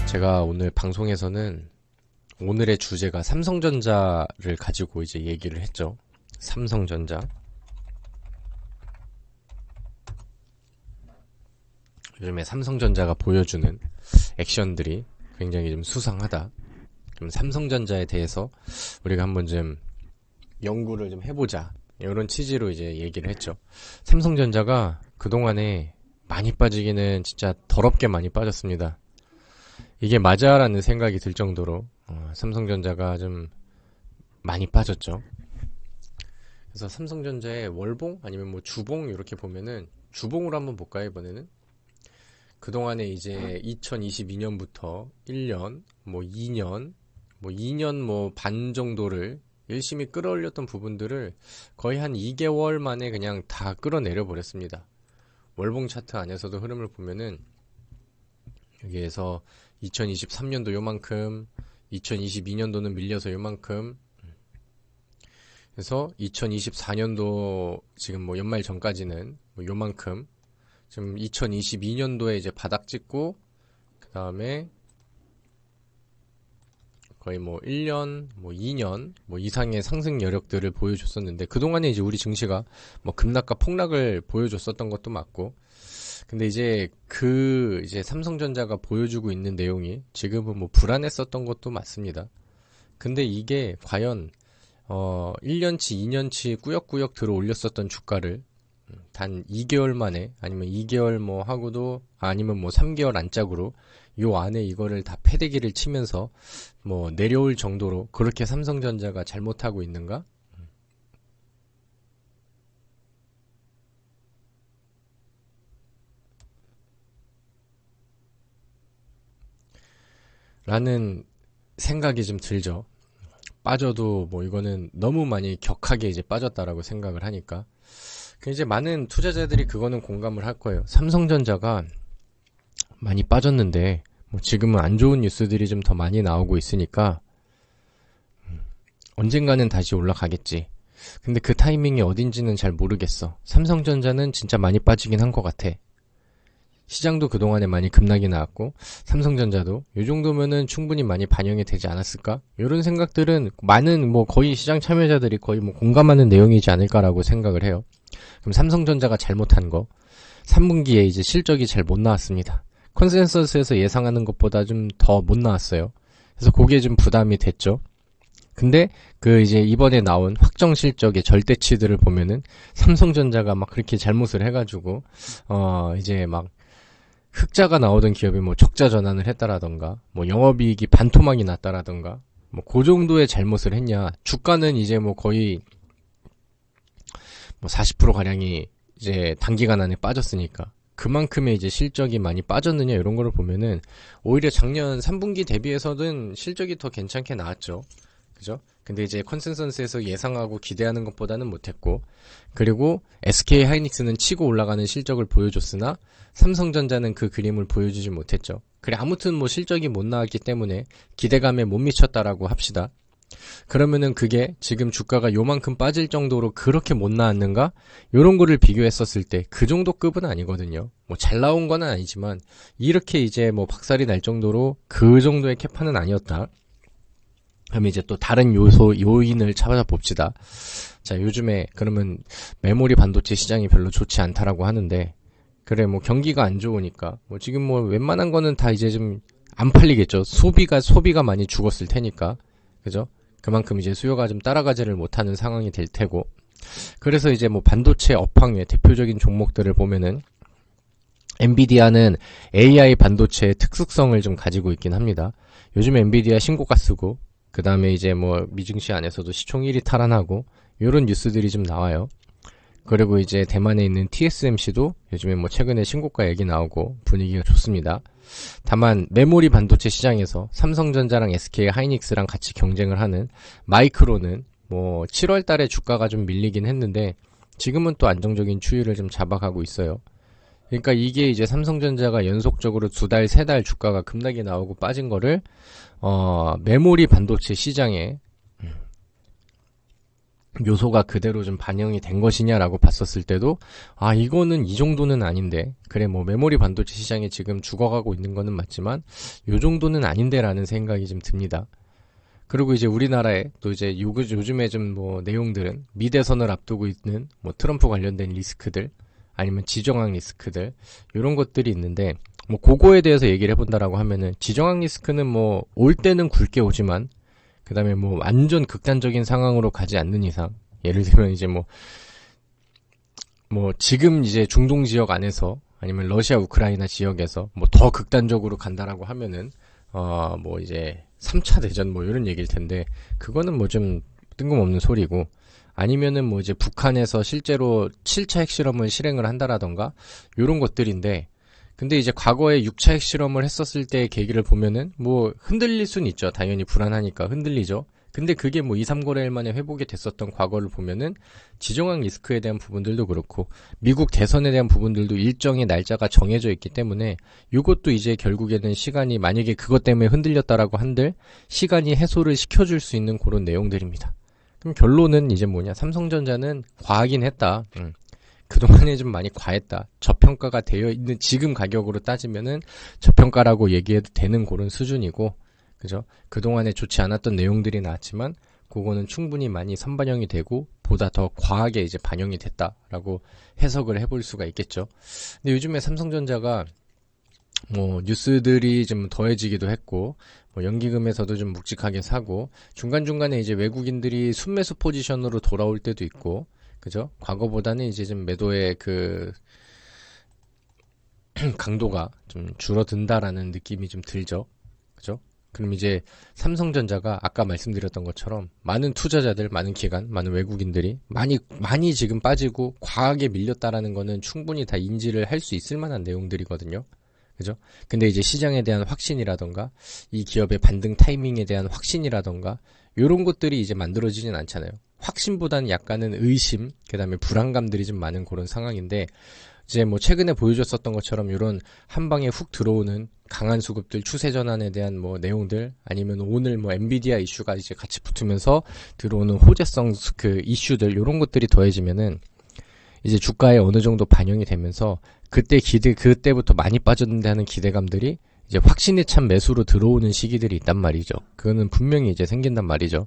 제가 오늘 방송에서는 오늘의 주제가 삼성전자를 가지고 이제 얘기를 했죠. 삼성전자. 요즘에 삼성전자가 보여주는 액션들이 굉장히 좀 수상하다. 그럼 삼성전자에 대해서 우리가 한번 좀 연구를 좀 해보자. 이런 취지로 이제 얘기를 했죠. 삼성전자가 그동안에 많이 빠지기는 진짜 더럽게 많이 빠졌습니다. 이게 맞아라는 생각이 들 정도로 삼성전자가 좀 많이 빠졌죠. 그래서 삼성전자의 월봉 아니면 뭐 주봉 이렇게 보면은 주봉으로 한번 볼까요, 이번에는? 그동안에 이제 2022년부터 1년, 뭐 2년, 뭐 2년 뭐 반 정도를 열심히 끌어올렸던 부분들을 거의 한 2개월 만에 그냥 다 끌어내려 버렸습니다. 월봉 차트 안에서도 흐름을 보면은 여기에서 2023년도 요만큼, 2022년도는 밀려서 요만큼, 그래서 2024년도 지금 뭐 연말 전까지는 뭐 요만큼, 지금 2022년도에 이제 바닥 찍고, 그 다음에 거의 뭐 1년, 뭐 2년, 뭐 이상의 상승 여력들을 보여줬었는데, 그동안에 이제 우리 증시가 뭐 급락과 폭락을 보여줬었던 것도 맞고, 근데 이제 이제 삼성전자가 보여주고 있는 내용이 지금은 뭐 불안했었던 것도 맞습니다. 근데 이게 과연 1년치, 2년치 꾸역꾸역 들어 올렸었던 주가를 단 2개월 만에 아니면 2개월 뭐 하고도 아니면 뭐 3개월 안짝으로 요 안에 이거를 다 패대기를 치면서 뭐 내려올 정도로 그렇게 삼성전자가 잘못하고 있는가? 라는 생각이 좀 들죠. 빠져도 뭐 이거는 너무 많이 격하게 이제 빠졌다라고 생각을 하니까 이제 많은 투자자들이 그거는 공감을 할 거예요. 삼성전자가 많이 빠졌는데 뭐 지금은 안 좋은 뉴스들이 좀 더 많이 나오고 있으니까 언젠가는 다시 올라가겠지. 근데 그 타이밍이 어딘지는 잘 모르겠어. 삼성전자는 진짜 많이 빠지긴 한 것 같아. 시장도 그동안에 많이 급락이 나왔고 삼성전자도 이 정도면은 충분히 많이 반영이 되지 않았을까? 이런 생각들은 많은 뭐 거의 시장 참여자들이 거의 뭐 공감하는 내용이지 않을까라고 생각을 해요. 그럼 삼성전자가 잘못한 거 3분기에 이제 실적이 잘 못 나왔습니다. 컨센서스에서 예상하는 것보다 좀 더 못 나왔어요. 그래서 그게 좀 부담이 됐죠. 근데 이제 이번에 나온 확정 실적의 절대치들을 보면은 삼성전자가 막 그렇게 잘못을 해가지고 이제 막 흑자가 나오던 기업이 뭐 적자 전환을 했다라던가, 뭐 영업이익이 반토막이 났다라던가, 뭐 그 정도의 잘못을 했냐. 주가는 이제 뭐 거의 뭐 40% 가량이 이제 단기간 안에 빠졌으니까 그만큼의 이제 실적이 많이 빠졌느냐 이런 거를 보면은 오히려 작년 3분기 대비해서는 실적이 더 괜찮게 나왔죠. 그죠? 근데 이제 컨센서스에서 예상하고 기대하는 것보다는 못했고, 그리고 SK 하이닉스는 치고 올라가는 실적을 보여줬으나 삼성전자는 그 그림을 보여주지 못했죠. 그래 아무튼 뭐 실적이 못 나왔기 때문에 기대감에 못 미쳤다라고 합시다. 그러면은 그게 지금 주가가 요만큼 빠질 정도로 그렇게 못 나왔는가? 요런 거를 비교했었을 때 그 정도 급은 아니거든요. 뭐 잘 나온 건 아니지만 이렇게 이제 뭐 박살이 날 정도로 그 정도의 캐파는 아니었다. 그럼 이제 또 다른 요인을 찾아봅시다. 자, 요즘에 그러면 메모리 반도체 시장이 별로 좋지 않다라고 하는데, 그래, 뭐 경기가 안 좋으니까, 뭐 지금 뭐 웬만한 거는 다 이제 좀 안 팔리겠죠. 소비가 많이 죽었을 테니까. 그죠? 그만큼 이제 수요가 좀 따라가지를 못하는 상황이 될 테고. 그래서 이제 뭐 반도체 업황의 대표적인 종목들을 보면은, 엔비디아는 AI 반도체의 특수성을 좀 가지고 있긴 합니다. 요즘 엔비디아 신고가 쓰고, 그 다음에 이제 뭐 미증시 안에서도 시총 1위 탈환하고 요런 뉴스들이 좀 나와요. 그리고 이제 대만에 있는 TSMC도 요즘에 뭐 최근에 신고가 얘기 나오고 분위기가 좋습니다. 다만 메모리 반도체 시장에서 삼성전자랑 SK 하이닉스랑 같이 경쟁을 하는 마이크론은 뭐 7월 달에 주가가 좀 밀리긴 했는데 지금은 또 안정적인 추이를 좀 잡아가고 있어요. 그러니까 이게 이제 삼성전자가 연속적으로 2달, 3달 주가가 급락이 나오고 빠진 거를 메모리 반도체 시장에 요소가 그대로 좀 반영이 된 것이냐라고 봤었을 때도 이거는 이 정도는 아닌데, 그래 뭐 메모리 반도체 시장이 지금 죽어가고 있는 거는 맞지만 요 정도는 아닌데라는 생각이 좀 듭니다. 그리고 이제 우리나라에 또 이제 요즘에 좀 뭐 내용들은 미대선을 앞두고 있는 뭐 트럼프 관련된 리스크들, 아니면 지정학 리스크들, 요런 것들이 있는데, 뭐 그거에 대해서 얘기를 해본다라고 하면은, 지정학 리스크는 뭐 올 때는 굵게 오지만 그 다음에 뭐 완전 극단적인 상황으로 가지 않는 이상, 예를 들면 이제 뭐 지금 이제 중동 지역 안에서 아니면 러시아 우크라이나 지역에서 뭐 더 극단적으로 간다라고 하면은 뭐 이제 3차 대전 뭐 이런 얘기일 텐데, 그거는 뭐 좀 뜬금없는 소리고, 아니면은 뭐 이제 북한에서 실제로 7차 핵실험을 실행을 한다라던가 요런 것들인데, 근데 이제 과거에 6차 핵실험을 했었을 때의 계기를 보면은 뭐 흔들릴 순 있죠. 당연히 불안하니까 흔들리죠. 근데 그게 뭐 2, 3거래일 만에 회복이 됐었던 과거를 보면은 지정학 리스크에 대한 부분들도 그렇고 미국 대선에 대한 부분들도 일정의 날짜가 정해져 있기 때문에 이것도 이제 결국에는 시간이, 만약에 그것 때문에 흔들렸다라고 한들 시간이 해소를 시켜줄 수 있는 그런 내용들입니다. 그럼 결론은 이제 뭐냐, 삼성전자는 과하긴 했다. 그동안에 좀 많이 과했다. 저평가가 되어 있는 지금 가격으로 따지면은 저평가라고 얘기해도 되는 그런 수준이고, 그죠? 그동안에 좋지 않았던 내용들이 나왔지만 그거는 충분히 많이 선반영이 되고 보다 더 과하게 이제 반영이 됐다라고 해석을 해볼 수가 있겠죠. 근데 요즘에 삼성전자가 뭐 뉴스들이 좀 더해지기도 했고, 뭐 연기금에서도 좀 묵직하게 사고, 중간중간에 이제 외국인들이 순매수 포지션으로 돌아올 때도 있고, 그죠? 과거보다는 이제 좀 매도의 그 강도가 좀 줄어든다라는 느낌이 좀 들죠. 그죠? 그럼 이제 삼성전자가 아까 말씀드렸던 것처럼 많은 투자자들, 많은 기관, 많은 외국인들이 많이 지금 빠지고 과하게 밀렸다라는 거는 충분히 다 인지를 할 수 있을 만한 내용들이거든요. 그죠? 근데 이제 시장에 대한 확신이라던가 이 기업의 반등 타이밍에 대한 확신이라던가 요런 것들이 이제 만들어지진 않잖아요. 확신보다는 약간은 의심, 그 다음에 불안감들이 좀 많은 그런 상황인데, 이제 뭐 최근에 보여줬었던 것처럼 이런 한 방에 훅 들어오는 강한 수급들, 추세 전환에 대한 뭐 내용들, 아니면 오늘 뭐 엔비디아 이슈가 이제 같이 붙으면서 들어오는 호재성 그 이슈들, 이런 것들이 더해지면은 이제 주가에 어느 정도 반영이 되면서 그때부터 많이 빠졌는데 하는 기대감들이 이제 확신에 찬 매수로 들어오는 시기들이 있단 말이죠. 그거는 분명히 이제 생긴단 말이죠.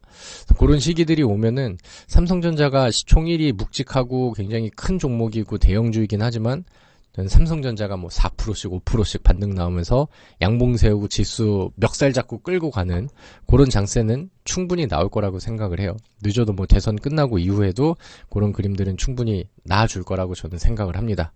그런 시기들이 오면은 삼성전자가 시총일이 묵직하고 굉장히 큰 종목이고 대형주이긴 하지만 삼성전자가 뭐 4%씩 5%씩 반등 나오면서 양봉 세우고 지수 멱살 잡고 끌고 가는 그런 장세는 충분히 나올 거라고 생각을 해요. 늦어도 뭐 대선 끝나고 이후에도 그런 그림들은 충분히 나와줄 거라고 저는 생각을 합니다.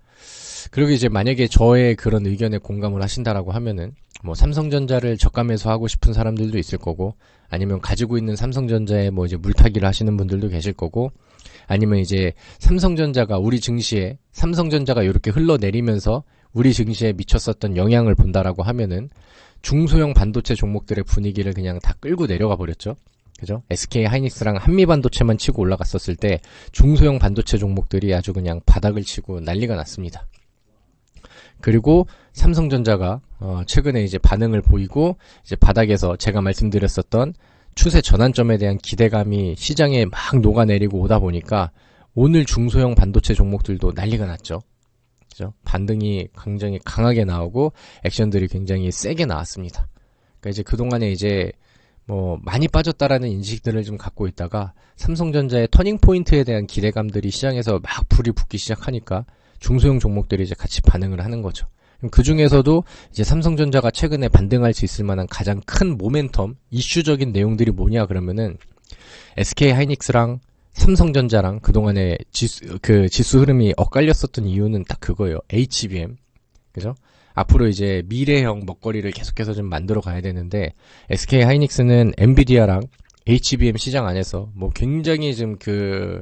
그리고 이제 만약에 저의 그런 의견에 공감을 하신다라고 하면은 뭐 삼성전자를 저가 매수하고 싶은 사람들도 있을 거고, 아니면 가지고 있는 삼성전자에 뭐 이제 물타기를 하시는 분들도 계실 거고, 아니면 이제 삼성전자가 우리 증시에 삼성전자가 이렇게 흘러내리면서 우리 증시에 미쳤었던 영향을 본다라고 하면은 중소형 반도체 종목들의 분위기를 그냥 다 끌고 내려가 버렸죠. 그죠? SK 하이닉스랑 한미반도체만 치고 올라갔었을 때 중소형 반도체 종목들이 아주 그냥 바닥을 치고 난리가 났습니다. 그리고 삼성전자가 최근에 이제 반응을 보이고 이제 바닥에서 제가 말씀드렸었던 추세 전환점에 대한 기대감이 시장에 막 녹아내리고 오다 보니까 오늘 중소형 반도체 종목들도 난리가 났죠. 그죠? 반등이 굉장히 강하게 나오고 액션들이 굉장히 세게 나왔습니다. 그러니까 이제 그동안에 이제 뭐 많이 빠졌다라는 인식들을 좀 갖고 있다가 삼성전자의 터닝 포인트에 대한 기대감들이 시장에서 막 불이 붙기 시작하니까 중소형 종목들이 이제 같이 반응을 하는 거죠. 그 중에서도 이제 삼성전자가 최근에 반등할 수 있을 만한 가장 큰 모멘텀, 이슈적인 내용들이 뭐냐 그러면은 SK 하이닉스랑 삼성전자랑 그동안에 지수 흐름이 엇갈렸었던 이유는 딱 그거예요. HBM. 그죠? 앞으로 이제 미래형 먹거리를 계속해서 좀 만들어 가야 되는데, SK 하이닉스는 엔비디아랑 HBM 시장 안에서 뭐 굉장히 좀 그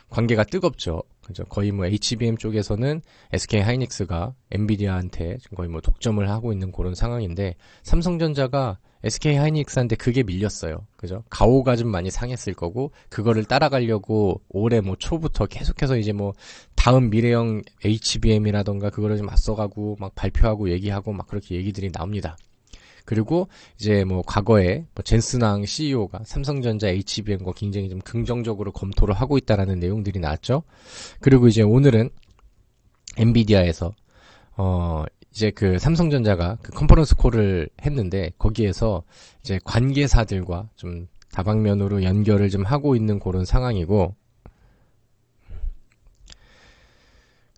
관계가 뜨겁죠. 그죠? 거의 뭐 HBM 쪽에서는 SK 하이닉스가 엔비디아한테 거의 뭐 독점을 하고 있는 그런 상황인데, 삼성전자가 SK 하이닉스한테 그게 밀렸어요. 그죠? 가오가 좀 많이 상했을 거고, 그거를 따라가려고 올해 뭐 초부터 계속해서 이제 뭐 다음 미래형 HBM이라던가 그거를 좀 맞서가고 막 발표하고 얘기하고 막 그렇게 얘기들이 나옵니다. 그리고 이제 뭐 과거에 뭐 젠스낭 CEO가 삼성전자 HBM과 굉장히 좀 긍정적으로 검토를 하고 있다라는 내용들이 나왔죠. 그리고 이제 오늘은 엔비디아에서 이제 그 삼성전자가 그 컨퍼런스 콜을 했는데 거기에서 이제 관계사들과 좀 다방면으로 연결을 좀 하고 있는 그런 상황이고,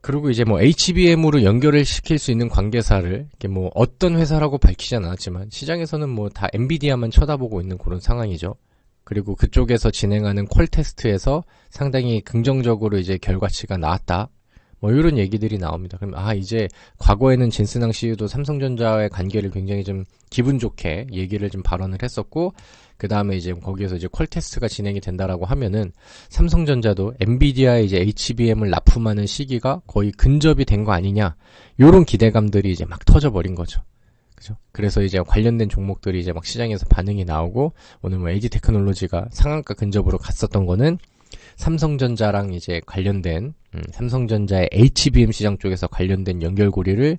그리고 이제 뭐 HBM으로 연결을 시킬 수 있는 관계사를 이렇게 뭐 어떤 회사라고 밝히진 않았지만 시장에서는 뭐 다 엔비디아만 쳐다보고 있는 그런 상황이죠. 그리고 그쪽에서 진행하는 콜 테스트에서 상당히 긍정적으로 이제 결과치가 나왔다. 뭐 이런 얘기들이 나옵니다. 그럼 이제 과거에는 젠스낭 CEO도 삼성전자와의 관계를 굉장히 좀 기분 좋게 얘기를 좀 발언을 했었고, 그 다음에 이제 거기에서 이제 콜 테스트가 진행이 된다라고 하면은 삼성전자도 엔비디아의 이제 HBM을 납품하는 시기가 거의 근접이 된 거 아니냐, 요런 기대감들이 이제 막 터져버린 거죠. 그죠? 그래서 이제 관련된 종목들이 이제 막 시장에서 반응이 나오고, 오늘 뭐 에디테크놀로지가 상한가 근접으로 갔었던 거는 삼성전자랑 이제 관련된 삼성전자의 HBM 시장 쪽에서 관련된 연결고리를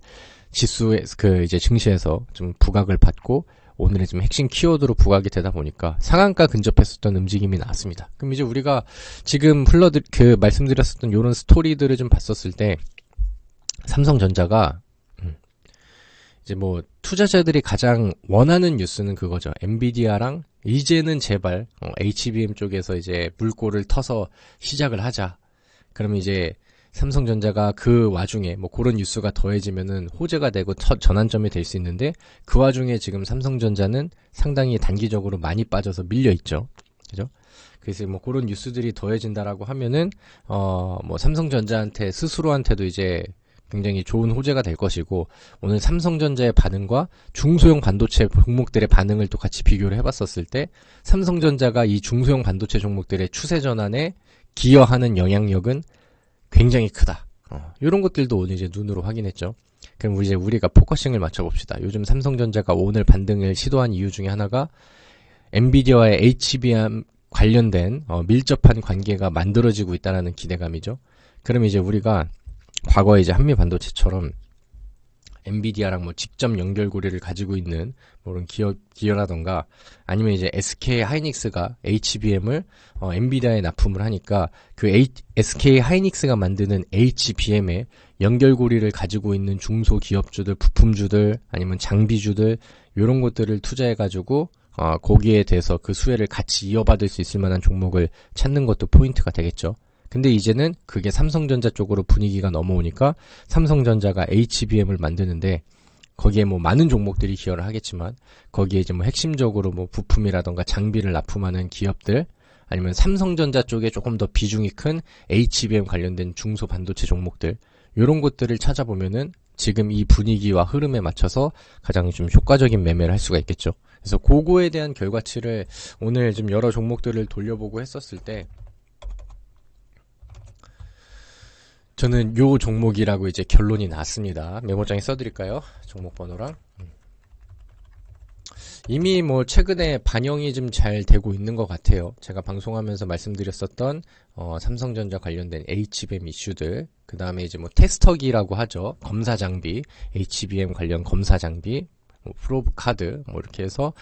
지수에 그 이제 증시에서 좀 부각을 받고 오늘의 좀 핵심 키워드로 부각이 되다 보니까 상한가 근접했었던 움직임이 나왔습니다. 그럼 이제 우리가 지금 말씀드렸었던 이런 스토리들을 좀 봤었을 때 삼성전자가 이제 뭐 투자자들이 가장 원하는 뉴스는 그거죠. 엔비디아랑 이제는 제발 HBM 쪽에서 이제 물꼬를 터서 시작을 하자. 그러면 이제 삼성전자가 그 와중에 뭐 그런 뉴스가 더해지면은 호재가 되고 첫 전환점이 될 수 있는데, 그 와중에 지금 삼성전자는 상당히 단기적으로 많이 빠져서 밀려 있죠. 그죠? 그래서 뭐 그런 뉴스들이 더해진다라고 하면은 뭐 삼성전자한테 스스로한테도 이제 굉장히 좋은 호재가 될 것이고, 오늘 삼성전자의 반응과 중소형 반도체 종목들의 반응을 또 같이 비교를 해봤었을 때 삼성전자가 이 중소형 반도체 종목들의 추세 전환에 기여하는 영향력은 굉장히 크다. 이런 것들도 오늘 이제 눈으로 확인했죠. 그럼 이제 우리가 포커싱을 맞춰봅시다. 요즘 삼성전자가 오늘 반등을 시도한 이유 중에 하나가 엔비디아와의 HBM 관련된 밀접한 관계가 만들어지고 있다는 기대감이죠. 그럼 이제 우리가 과거에 이제 한미반도체처럼 엔비디아랑 뭐 직접 연결고리를 가지고 있는 뭐 그런 기어라던가, 아니면 이제 SK 하이닉스가 HBM을 엔비디아에 납품을 하니까 그 SK 하이닉스가 만드는 HBM에 연결고리를 가지고 있는 중소기업주들, 부품주들, 아니면 장비주들, 이런 것들을 투자해가지고 거기에 대해서 그 수혜를 같이 이어받을 수 있을 만한 종목을 찾는 것도 포인트가 되겠죠. 근데 이제는 그게 삼성전자 쪽으로 분위기가 넘어오니까 삼성전자가 HBM을 만드는데 거기에 뭐 많은 종목들이 기여를 하겠지만, 거기에 이제 뭐 핵심적으로 뭐 부품이라던가 장비를 납품하는 기업들, 아니면 삼성전자 쪽에 조금 더 비중이 큰 HBM 관련된 중소 반도체 종목들, 이런 것들을 찾아보면은 지금 이 분위기와 흐름에 맞춰서 가장 좀 효과적인 매매를 할 수가 있겠죠. 그래서 그거에 대한 결과치를 오늘 좀 여러 종목들을 돌려보고 했었을 때 저는 요 종목이라고 이제 결론이 났습니다. 메모장에 써드릴까요? 종목 번호랑. 이미 뭐 최근에 반영이 좀 잘 되고 있는 것 같아요. 제가 방송하면서 말씀드렸었던 삼성전자 관련된 HBM 이슈들, 그 다음에 이제 뭐 테스터기라고 하죠. 검사 장비, HBM 관련 검사 장비, 뭐 프로브 카드, 뭐 이렇게 해서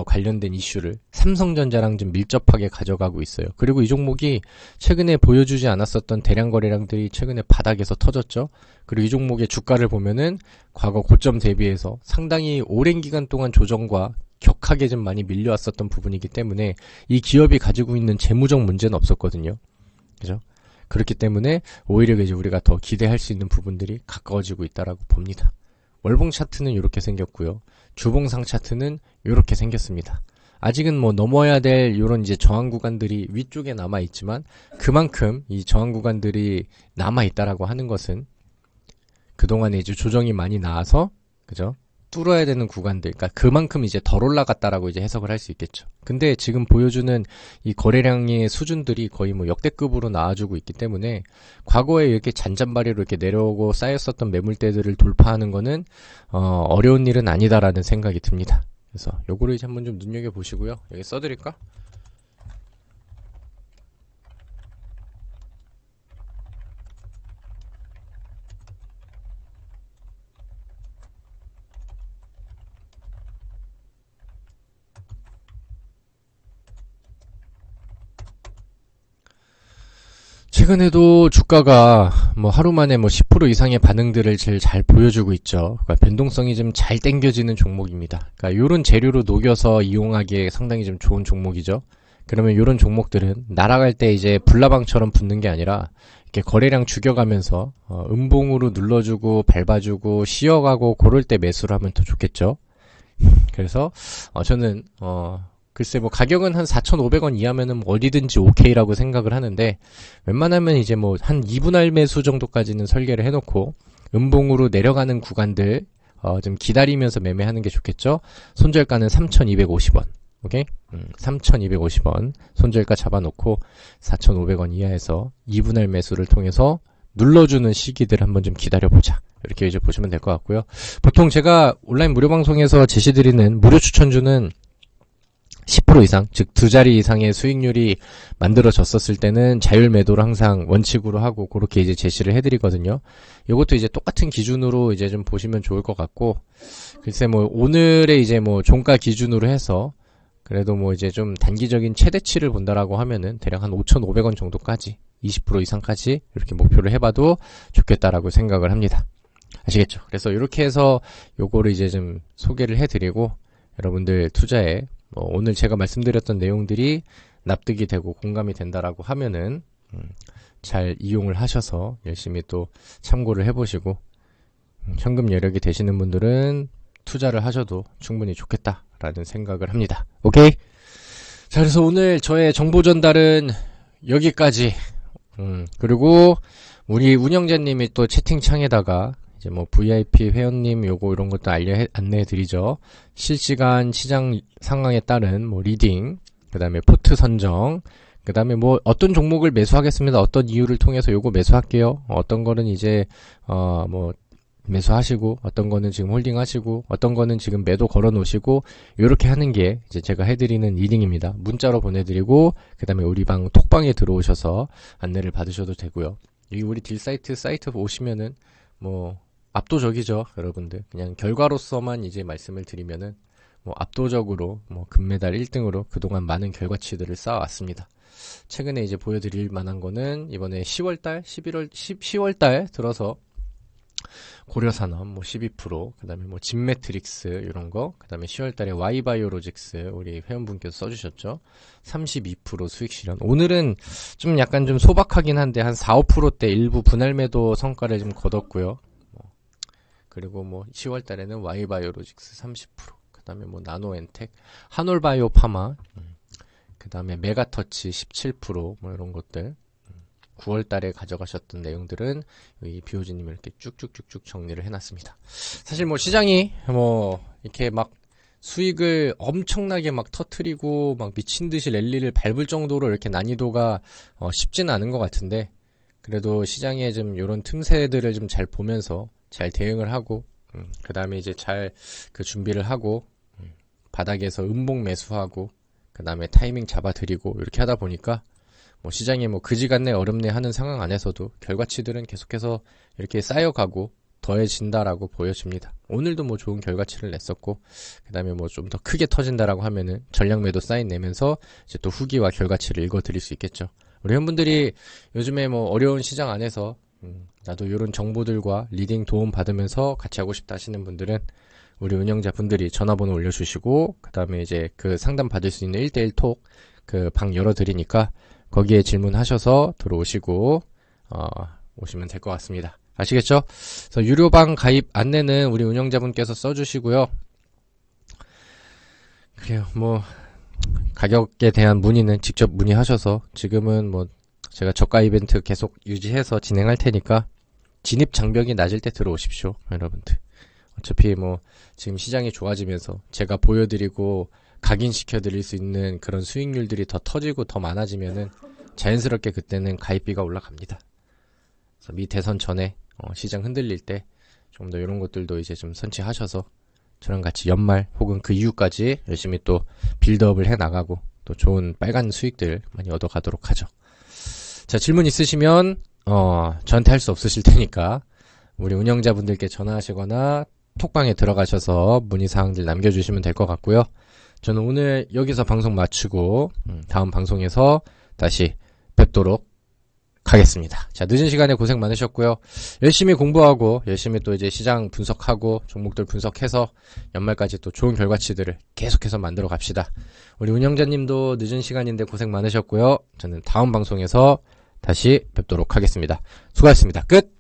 관련된 이슈를 삼성전자랑 좀 밀접하게 가져가고 있어요. 그리고 이 종목이 최근에 보여주지 않았었던 대량 거래량들이 최근에 바닥에서 터졌죠. 그리고 이 종목의 주가를 보면은 과거 고점 대비해서 상당히 오랜 기간 동안 조정과 격하게 좀 많이 밀려왔었던 부분이기 때문에 이 기업이 가지고 있는 재무적 문제는 없었거든요. 그죠? 그렇기 때문에 오히려 이제 우리가 더 기대할 수 있는 부분들이 가까워지고 있다라고 봅니다. 월봉 차트는 이렇게 생겼고요. 주봉상 차트는 이렇게 생겼습니다. 아직은 뭐 넘어야 될 이런 이제 저항 구간들이 위쪽에 남아 있지만, 그만큼 이 저항 구간들이 남아 있다라고 하는 것은 그동안에 이제 조정이 많이 나와서, 그죠? 뚫어야 되는 구간들, 그러니까 그만큼 이제 덜 올라갔다라고 이제 해석을 할 수 있겠죠. 근데 지금 보여주는 이 거래량의 수준들이 거의 뭐 역대급으로 나와주고 있기 때문에 과거에 이렇게 잔잔바리로 이렇게 내려오고 쌓였었던 매물대들을 돌파하는 거는 어려운 일은 아니다라는 생각이 듭니다. 그래서 요거를 이제 한번 좀 눈여겨 보시고요. 여기 써드릴까? 최근에도 주가가 뭐 하루 만에 뭐 10% 이상의 반응들을 제일 잘 보여주고 있죠. 그러니까 변동성이 좀 잘 땡겨지는 종목입니다. 그러니까 요런 재료로 녹여서 이용하기에 상당히 좀 좋은 종목이죠. 그러면 요런 종목들은 날아갈 때 이제 불나방처럼 붙는 게 아니라 이렇게 거래량 죽여가면서 음봉으로 눌러주고 밟아주고 쉬어가고 그럴 때 매수를 하면 더 좋겠죠. 그래서 저는 글쎄 뭐 가격은 한 4,500원 이하면은 뭐 어디든지 오케이라고 생각을 하는데, 웬만하면 이제 뭐 한 2분할 매수 정도까지는 설계를 해놓고 음봉으로 내려가는 구간들 좀 기다리면서 매매하는 게 좋겠죠. 손절가는 3,250원. 오케이? 3,250원 손절가 잡아놓고 4,500원 이하에서 2분할 매수를 통해서 눌러주는 시기들 한번 좀 기다려보자. 이렇게 이제 보시면 될 것 같고요. 보통 제가 온라인 무료 방송에서 제시드리는 무료 추천주는 10% 이상, 즉 두 자리 이상의 수익률이 만들어졌었을 때는 자율 매도를 항상 원칙으로 하고 그렇게 이제 제시를 해드리거든요. 이것도 이제 똑같은 기준으로 이제 좀 보시면 좋을 것 같고, 글쎄 뭐 오늘의 이제 뭐 종가 기준으로 해서 그래도 뭐 이제 좀 단기적인 최대치를 본다라고 하면은 대략 한 5,500원 정도까지 20% 이상까지 이렇게 목표를 해봐도 좋겠다라고 생각을 합니다. 아시겠죠? 그래서 이렇게 해서 요거를 이제 좀 소개를 해드리고, 여러분들 투자에 오늘 제가 말씀드렸던 내용들이 납득이 되고 공감이 된다라고 하면은 잘 이용을 하셔서 열심히 또 참고를 해보시고, 현금 여력이 되시는 분들은 투자를 하셔도 충분히 좋겠다라는 생각을 합니다. 오케이? 자, 그래서 오늘 저의 정보 전달은 여기까지. 그리고 우리 운영자님이 또 채팅창에다가 이제 뭐 VIP 회원님 요거 이런 것도 안내해 드리죠. 실시간 시장 상황에 따른 뭐 리딩, 그 다음에 포트 선정, 그 다음에 뭐 어떤 종목을 매수하겠습니다. 어떤 이유를 통해서 요거 매수할게요. 어떤 거는 이제 뭐 매수하시고, 어떤 거는 지금 홀딩 하시고, 어떤 거는 지금 매도 걸어 놓으시고, 요렇게 하는 게 이제 제가 해드리는 리딩입니다. 문자로 보내드리고, 그 다음에 우리 방 톡방에 들어오셔서 안내를 받으셔도 되고요. 여기 우리 사이트 오시면은 뭐 압도적이죠, 여러분들. 그냥 결과로서만 이제 말씀을 드리면은 뭐 압도적으로 뭐 금메달 1등으로 그동안 많은 결과치들을 쌓아왔습니다. 최근에 이제 보여드릴 만한 거는 이번에 10월달 들어서 고려산업 뭐 12%, 그 다음에 뭐 진매트릭스 이런 거, 그 다음에 10월달에 Y바이오로직스 우리 회원분께서 써주셨죠. 32% 수익 실현. 오늘은 좀 약간 좀 소박하긴 한데 한 4, 5%대 일부 분할 매도 성과를 좀 거뒀고요. 그리고 뭐 10월달에는 Y바이오로직스 30%, 그 다음에 뭐 나노엔텍, 한올바이오 파마, 그 다음에 메가터치 17%, 뭐 이런 것들. 9월달에 가져가셨던 내용들은 이 비오지님이 이렇게 쭉쭉쭉쭉 정리를 해놨습니다. 사실 뭐 시장이 뭐 이렇게 막 수익을 엄청나게 막 터트리고 막 미친듯이 랠리를 밟을 정도로 이렇게 난이도가 쉽지는 않은 것 같은데, 그래도 시장에 좀 이런 틈새들을 좀 잘 보면서 잘 대응을 하고, 그 다음에 이제 잘 그 준비를 하고, 바닥에서 음봉 매수하고, 그 다음에 타이밍 잡아드리고 이렇게 하다 보니까 뭐 시장이 뭐 그지같네 어렵네 하는 상황 안에서도 결과치들은 계속해서 이렇게 쌓여가고 더해진다라고 보여집니다. 오늘도 뭐 좋은 결과치를 냈었고, 그 다음에 뭐 좀 더 크게 터진다라고 하면은 전략 매도 사인 내면서 이제 또 후기와 결과치를 읽어드릴 수 있겠죠. 우리 회원분들이 요즘에 뭐 어려운 시장 안에서 나도 이런 정보들과 리딩 도움 받으면서 같이 하고 싶다 하시는 분들은 우리 운영자 분들이 전화번호 올려주시고, 그 다음에 이제 그 상담 받을 수 있는 1대1 톡 그 방 열어드리니까 거기에 질문하셔서 들어오시고 오시면 될 것 같습니다. 아시겠죠? 그래서 유료방 가입 안내는 우리 운영자분께서 써주시고요. 그래요. 뭐 가격에 대한 문의는 직접 문의하셔서, 지금은 뭐 제가 저가 이벤트 계속 유지해서 진행할 테니까 진입 장벽이 낮을 때 들어오십시오, 여러분들. 어차피 뭐 지금 시장이 좋아지면서 제가 보여드리고 각인시켜드릴 수 있는 그런 수익률들이 더 터지고 더 많아지면은 자연스럽게 그때는 가입비가 올라갑니다. 그래서 미 대선 전에 시장 흔들릴 때 좀 더 이런 것들도 이제 좀 선취하셔서 저랑 같이 연말 혹은 그 이후까지 열심히 또 빌드업을 해나가고 또 좋은 빨간 수익들 많이 얻어가도록 하죠. 자, 질문 있으시면 저한테 할 수 없으실 테니까 우리 운영자분들께 전화하시거나 톡방에 들어가셔서 문의사항들 남겨주시면 될 것 같고요. 저는 오늘 여기서 방송 마치고 다음 방송에서 다시 뵙도록 하겠습니다. 자, 늦은 시간에 고생 많으셨고요. 열심히 공부하고 열심히 또 이제 시장 분석하고 종목들 분석해서 연말까지 또 좋은 결과치들을 계속해서 만들어 갑시다. 우리 운영자님도 늦은 시간인데 고생 많으셨고요. 저는 다음 방송에서 다시 뵙도록 하겠습니다. 수고하셨습니다. 끝!